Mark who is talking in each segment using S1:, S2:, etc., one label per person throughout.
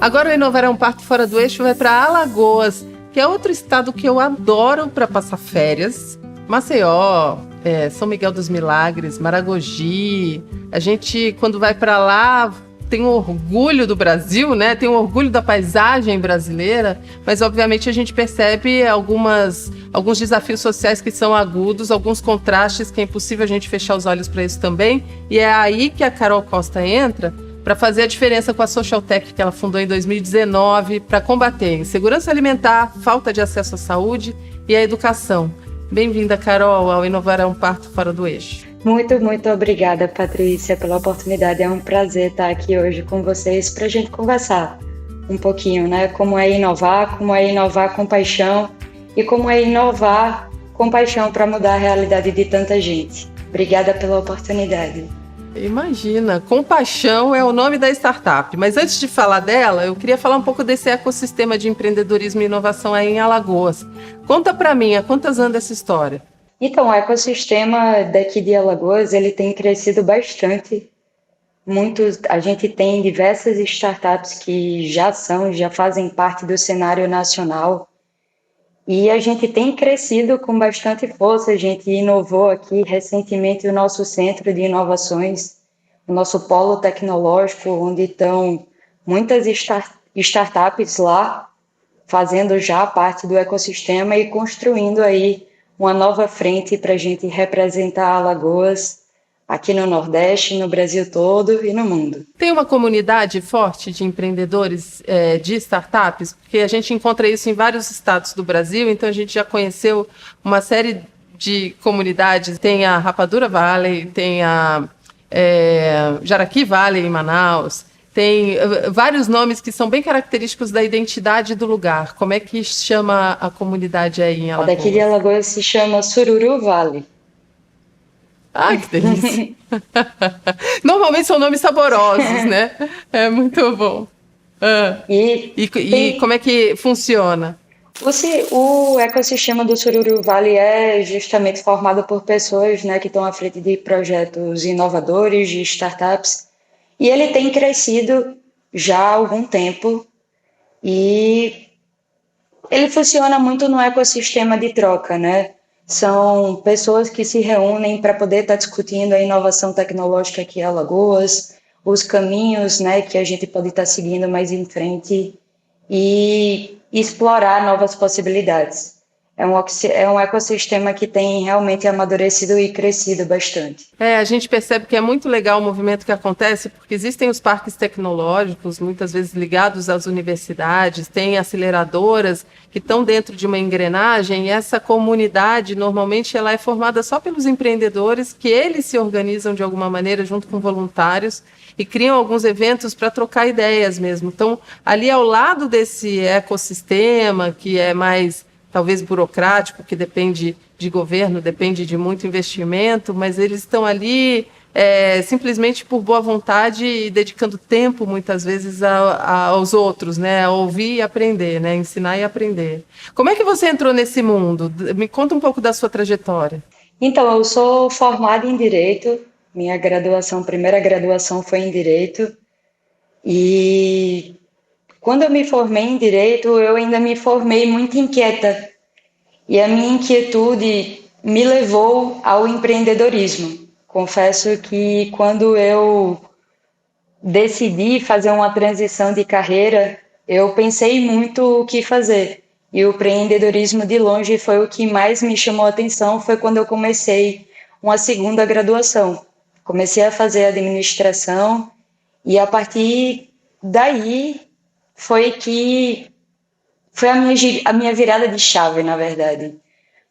S1: Agora o Inovar é um Parto Fora do Eixo vai para Alagoas, que é outro estado que eu adoro para passar férias. Maceió, São Miguel dos Milagres, Maragogi. A gente, quando vai para lá, tem um orgulho do Brasil, né? Tem um orgulho da paisagem brasileira, mas obviamente a gente percebe alguns desafios sociais que são agudos, alguns contrastes que é impossível a gente fechar os olhos para isso também. E é aí que a Carol Costa entra para fazer a diferença com a Socialtech, que ela fundou em 2019, para combater a insegurança alimentar, falta de acesso à saúde e à educação. Bem-vinda, Carol, ao Inovar é um Parto Fora do Eixo.
S2: Muito, muito obrigada, Patrícia, pela oportunidade. É um prazer estar aqui hoje com vocês para a gente conversar um pouquinho, né? Como é inovar com paixão e como é inovar com paixão para mudar a realidade de tanta gente. Obrigada pela oportunidade.
S1: Imagina, Compaixão é o nome da startup, mas antes de falar dela, eu queria falar um pouco desse ecossistema de empreendedorismo e inovação aí em Alagoas. Conta pra mim, há quantos anos essa história?
S2: Então, o ecossistema daqui de Alagoas, ele tem crescido bastante. A gente tem diversas startups que já fazem parte do cenário nacional. E a gente tem crescido com bastante força. A gente inovou aqui recentemente o nosso centro de inovações, o nosso polo tecnológico, onde estão muitas startups lá, fazendo já parte do ecossistema e construindo aí uma nova frente para a gente representar Alagoas aqui no Nordeste, no Brasil todo e no mundo.
S1: Tem uma comunidade forte de empreendedores, de startups, porque a gente encontra isso em vários estados do Brasil, então a gente já conheceu uma série de comunidades. Tem a Rapadura Valley, tem a Jaraqui Valley em Manaus, tem vários nomes que são bem característicos da identidade do lugar. Como é que chama a comunidade aí em Alagoas?
S2: A daqui de Alagoas se chama Sururu Valley.
S1: Ai, que delícia! Normalmente são nomes saborosos, né? É muito bom. E como é que funciona?
S2: O ecossistema do Sururu Valley é justamente formado por pessoas, né, que estão à frente de projetos inovadores, de startups, e ele tem crescido já há algum tempo e ele funciona muito no ecossistema de troca, né? São pessoas que se reúnem para poder estar discutindo a inovação tecnológica aqui em Alagoas, os caminhos, né, que a gente pode estar seguindo mais em frente e explorar novas possibilidades. É um ecossistema que tem realmente amadurecido e crescido bastante.
S1: A gente percebe que é muito legal o movimento que acontece, porque existem os parques tecnológicos, muitas vezes ligados às universidades, tem aceleradoras que estão dentro de uma engrenagem, e essa comunidade, normalmente, ela é formada só pelos empreendedores, que eles se organizam de alguma maneira junto com voluntários e criam alguns eventos para trocar ideias mesmo. Então, ali ao lado desse ecossistema, que é mais talvez burocrático, que depende de governo, depende de muito investimento, mas eles estão ali simplesmente por boa vontade e dedicando tempo, muitas vezes, aos outros, né? A ouvir e aprender, né? Ensinar e aprender. Como é que você entrou nesse mundo? Me conta um pouco da sua trajetória.
S2: Então, eu sou formada em Direito, primeira graduação foi em Direito, e quando eu me formei em Direito, eu ainda me formei muito inquieta. E a minha inquietude me levou ao empreendedorismo. Confesso que quando eu decidi fazer uma transição de carreira, eu pensei muito o que fazer. E o empreendedorismo, de longe, foi o que mais me chamou a atenção, foi quando eu comecei uma segunda graduação. Comecei a fazer administração e, a partir daí, foi a minha virada de chave, na verdade.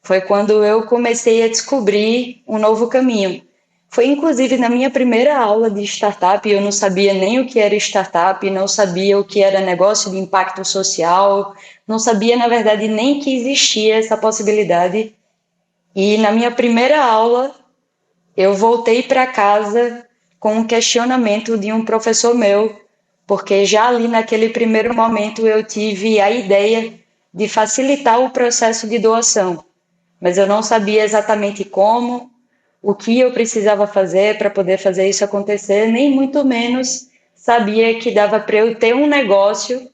S2: Foi quando eu comecei a descobrir um novo caminho. Foi, inclusive, na minha primeira aula de startup, eu não sabia nem o que era startup, não sabia o que era negócio de impacto social, não sabia, na verdade, nem que existia essa possibilidade. E na minha primeira aula, eu voltei para casa com um questionamento de um professor meu, porque já ali naquele primeiro momento eu tive a ideia de facilitar o processo de doação, mas eu não sabia exatamente como, o que eu precisava fazer para poder fazer isso acontecer, nem muito menos sabia que dava para eu ter um negócio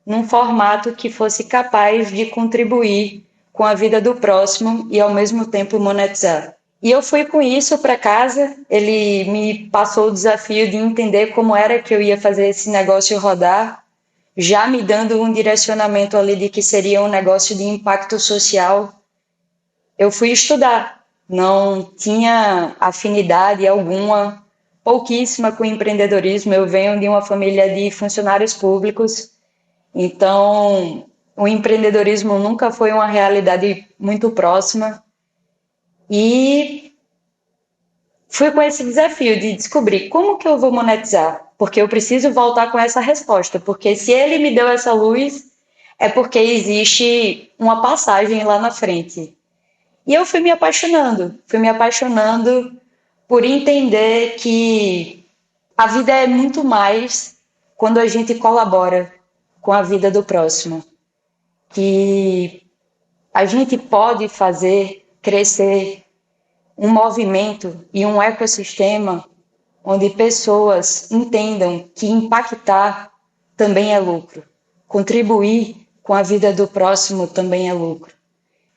S2: num formato que fosse capaz de contribuir com a vida do próximo e ao mesmo tempo monetizar. E eu fui com isso para casa, ele me passou o desafio de entender como era que eu ia fazer esse negócio rodar, já me dando um direcionamento ali de que seria um negócio de impacto social. Eu fui estudar, não tinha afinidade alguma, pouquíssima com empreendedorismo. Eu venho de uma família de funcionários públicos, então o empreendedorismo nunca foi uma realidade muito próxima. E fui com esse desafio de descobrir como que eu vou monetizar, porque eu preciso voltar com essa resposta, porque se ele me deu essa luz, é porque existe uma passagem lá na frente. E eu fui me apaixonando por entender que a vida é muito mais quando a gente colabora com a vida do próximo, que a gente pode fazer crescer um movimento e um ecossistema onde pessoas entendam que impactar também é lucro, contribuir com a vida do próximo também é lucro.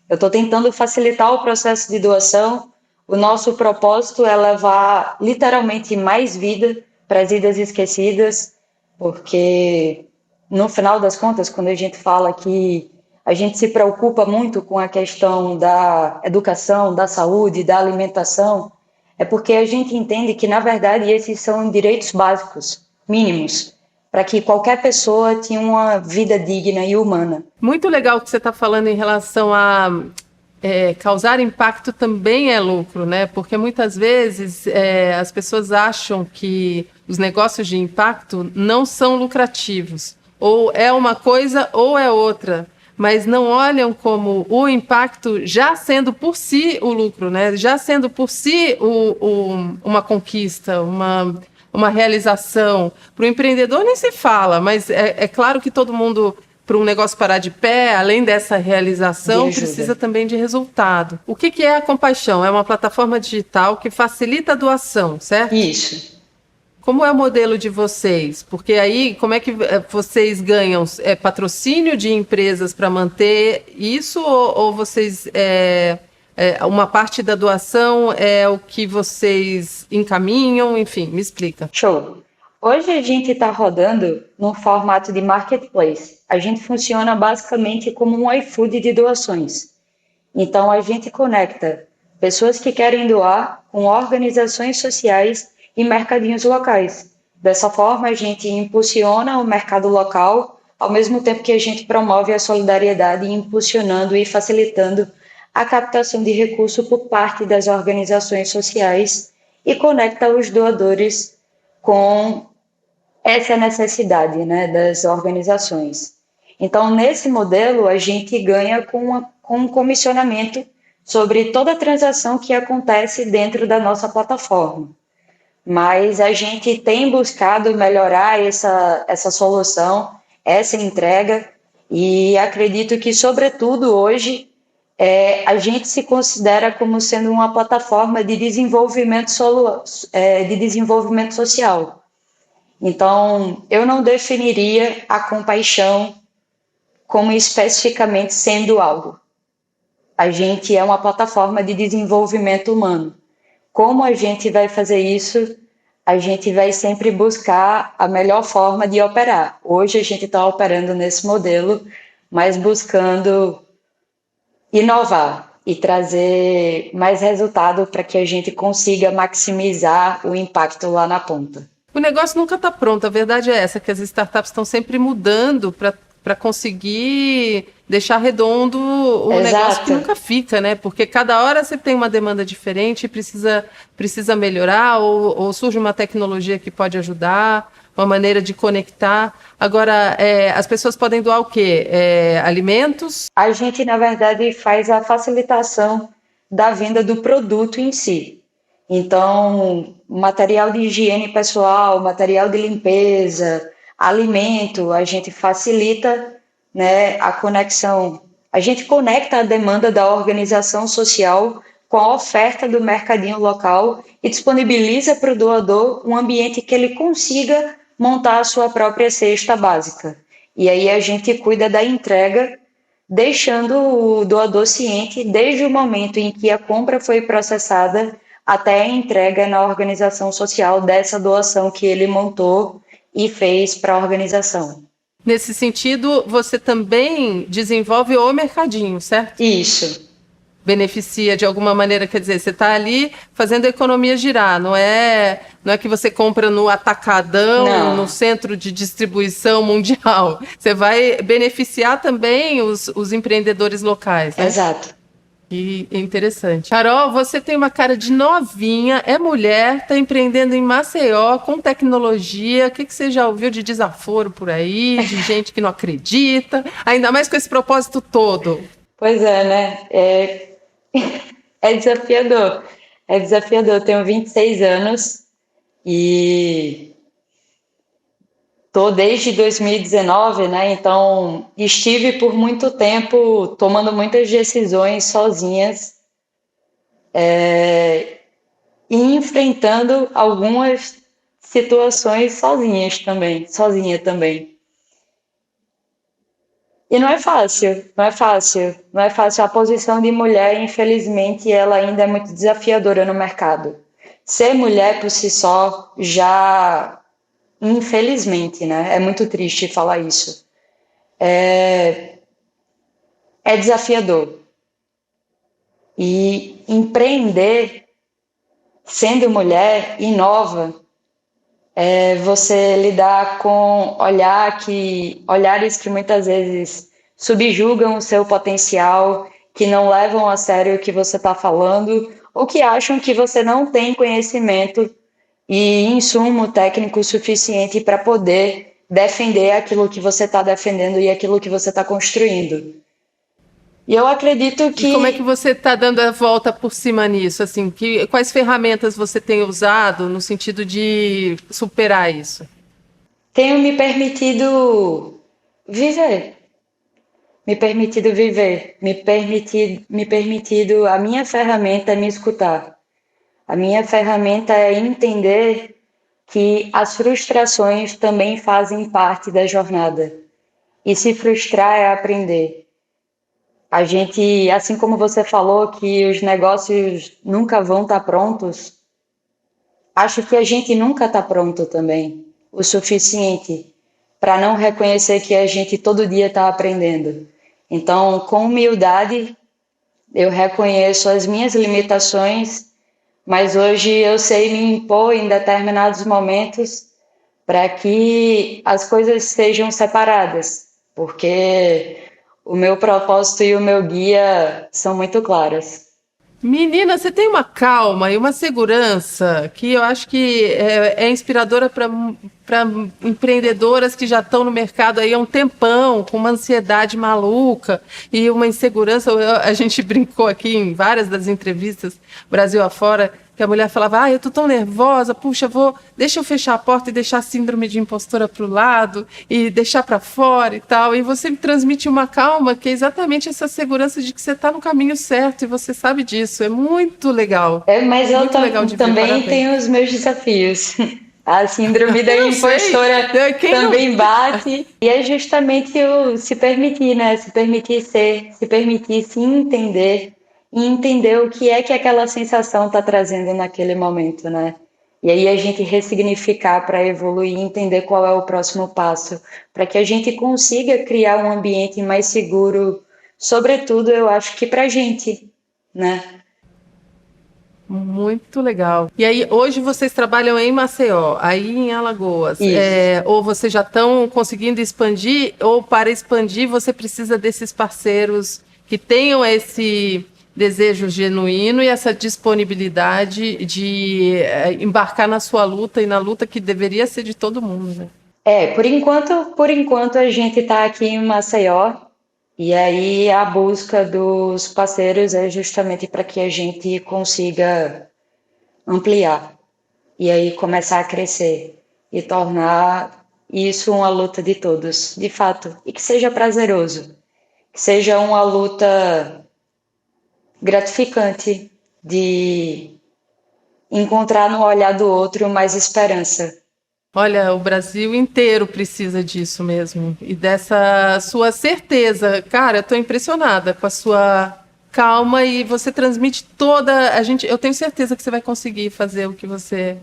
S2: Eu estou tentando facilitar o processo de doação. O nosso propósito é levar literalmente mais vida para as vidas esquecidas, porque no final das contas, quando a gente fala que a gente se preocupa muito com a questão da educação, da saúde, da alimentação, é porque a gente entende que, na verdade, esses são direitos básicos, mínimos, para que qualquer pessoa tenha uma vida digna e humana.
S1: Muito legal o que você está falando em relação a causar impacto também é lucro, né? Porque muitas vezes as pessoas acham que os negócios de impacto não são lucrativos. Ou é uma coisa ou é outra. Mas não olham como o impacto já sendo por si o lucro, né? Já sendo por si uma conquista, uma realização. Para o empreendedor nem se fala, mas é claro que todo mundo, para um negócio parar de pé, além dessa realização, precisa também de resultado. O que é a Compaixão? É uma plataforma digital que facilita a doação, certo?
S2: Isso.
S1: Como é o modelo de vocês? Porque aí, como é que vocês ganham? É patrocínio de empresas para manter isso? Ou vocês... uma parte da doação é o que vocês encaminham? Enfim, me explica.
S2: Show. Hoje a gente está rodando no formato de marketplace. A gente funciona basicamente como um iFood de doações. Então a gente conecta pessoas que querem doar com organizações sociais e mercadinhos locais. Dessa forma a gente impulsiona o mercado local, ao mesmo tempo que a gente promove a solidariedade, impulsionando e facilitando a captação de recursos por parte das organizações sociais e conecta os doadores com essa necessidade, né, das organizações. Então, nesse modelo, a gente ganha com um comissionamento sobre toda a transação que acontece dentro da nossa plataforma. Mas a gente tem buscado melhorar essa solução, essa entrega, e acredito que, sobretudo hoje, a gente se considera como sendo uma plataforma de desenvolvimento social. Então, eu não definiria a Compaixão como especificamente sendo algo. A gente é uma plataforma de desenvolvimento humano. Como a gente vai fazer isso? A gente vai sempre buscar a melhor forma de operar. Hoje a gente está operando nesse modelo, mas buscando inovar e trazer mais resultado para que a gente consiga maximizar o impacto lá na ponta.
S1: O negócio nunca está pronto, a verdade é essa, que as startups estão sempre mudando para conseguir deixar redondo um negócio que nunca fica, né? Porque cada hora você tem uma demanda diferente e precisa melhorar, ou surge uma tecnologia que pode ajudar, uma maneira de conectar. Agora, as pessoas podem doar o quê? Alimentos?
S2: A gente, na verdade, faz a facilitação da venda do produto em si. Então, material de higiene pessoal, material de limpeza, alimento, a gente facilita, né, a conexão. A gente conecta a demanda da organização social com a oferta do mercadinho local e disponibiliza para o doador um ambiente que ele consiga montar a sua própria cesta básica. E aí a gente cuida da entrega, deixando o doador ciente desde o momento em que a compra foi processada até a entrega na organização social dessa doação que ele montou e fez para a organização.
S1: Nesse sentido, você também desenvolve o mercadinho, certo?
S2: Isso.
S1: Beneficia de alguma maneira, quer dizer, você está ali fazendo a economia girar, não é que você compra no atacadão,
S2: Não.
S1: no centro de distribuição mundial. Você vai beneficiar também os empreendedores locais, né?
S2: Exato.
S1: Que interessante. Carol, você tem uma cara de novinha, é mulher, está empreendendo em Maceió com tecnologia. O que você já ouviu de desaforo por aí, de gente que não acredita, ainda mais com esse propósito todo?
S2: Pois é, né? É desafiador. É desafiador. Eu tenho 26 anos e tô desde 2019, né? Então, estive por muito tempo tomando muitas decisões sozinhas, e enfrentando algumas situações sozinha também. E não é fácil, não é fácil, não é fácil. A posição de mulher, infelizmente, ela ainda é muito desafiadora no mercado. Ser mulher por si só já, infelizmente, né? É muito triste falar isso. É desafiador. E empreender sendo mulher e nova é você lidar com olhares que muitas vezes subjugam o seu potencial, que não levam a sério o que você está falando, ou que acham que você não tem conhecimento e insumo técnico suficiente para poder defender aquilo que você está defendendo e aquilo que você está construindo. E eu acredito
S1: E como é que
S2: que
S1: você está dando a volta por cima nisso? Assim, quais ferramentas você tem usado no sentido de superar isso?
S2: tenho viver, me permitido, a minha ferramenta é me escutar. A minha ferramenta é entender que as frustrações também fazem parte da jornada. E se frustrar é aprender. A gente, assim como você falou que os negócios nunca vão estar prontos, acho que a gente nunca está pronto também, o suficiente para não reconhecer que a gente todo dia está aprendendo. Então, com humildade, eu reconheço as minhas limitações, mas hoje eu sei me impor em determinados momentos para que as coisas sejam separadas, porque o meu propósito e o meu guia são muito claros.
S1: Menina, você tem uma calma e uma segurança que eu acho que é inspiradora para empreendedoras que já estão no mercado aí há um tempão, com uma ansiedade maluca e uma insegurança. A gente brincou aqui em várias das entrevistas, Brasil afora, que a mulher falava, eu tô tão nervosa, puxa, deixa eu fechar a porta e deixar a síndrome de impostora para o lado e deixar para fora e tal. E você me transmite uma calma que é exatamente essa segurança de que você está no caminho certo e você sabe disso. É muito legal.
S2: Mas eu
S1: Muito legal de ver,
S2: também
S1: parabéns.
S2: tenho os meus desafios. A síndrome da
S1: Eu sei.
S2: impostora
S1: Quem não...
S2: também bate. E é justamente o se permitir, né? Se permitir ser, se permitir se entender e entender o que é que aquela sensação está trazendo naquele momento, né? E aí a gente ressignificar para evoluir e entender qual é o próximo passo, para que a gente consiga criar um ambiente mais seguro, sobretudo, eu acho que para a gente, né?
S1: Muito legal. E aí, hoje vocês trabalham em Maceió, aí em Alagoas.
S2: Isso.
S1: Ou vocês já estão conseguindo expandir, ou para expandir você precisa desses parceiros que tenham esse desejo genuíno e essa disponibilidade de embarcar na sua luta e na luta que deveria ser de todo mundo, né?
S2: Por enquanto a gente está aqui em Maceió e aí a busca dos parceiros é justamente para que a gente consiga ampliar e aí começar a crescer e tornar isso uma luta de todos, de fato, e que seja prazeroso, que seja uma luta gratificante de encontrar no olhar do outro mais esperança.
S1: Olha, o Brasil inteiro precisa disso mesmo. E dessa sua certeza. Cara, eu estou impressionada com a sua calma e você transmite eu tenho certeza que você vai conseguir fazer o que você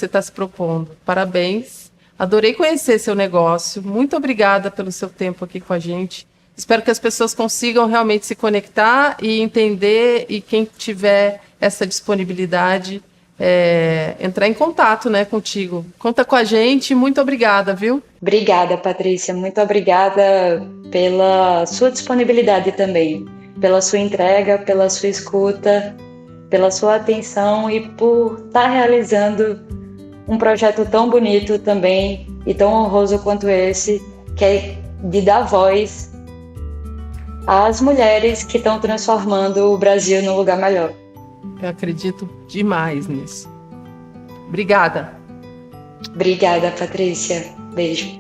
S1: está se propondo. Parabéns. Adorei conhecer seu negócio. Muito obrigada pelo seu tempo aqui com a gente. Espero que as pessoas consigam realmente se conectar e entender, e quem tiver essa disponibilidade, entrar em contato, né, contigo. Conta com a gente. Muito obrigada, viu?
S2: Obrigada, Patrícia. Muito obrigada pela sua disponibilidade também, pela sua entrega, pela sua escuta, pela sua atenção e por estar realizando um projeto tão bonito também e tão honroso quanto esse, que é de dar voz às mulheres que estão transformando o Brasil num lugar melhor.
S1: Eu acredito demais nisso. Obrigada.
S2: Obrigada, Patrícia. Beijo.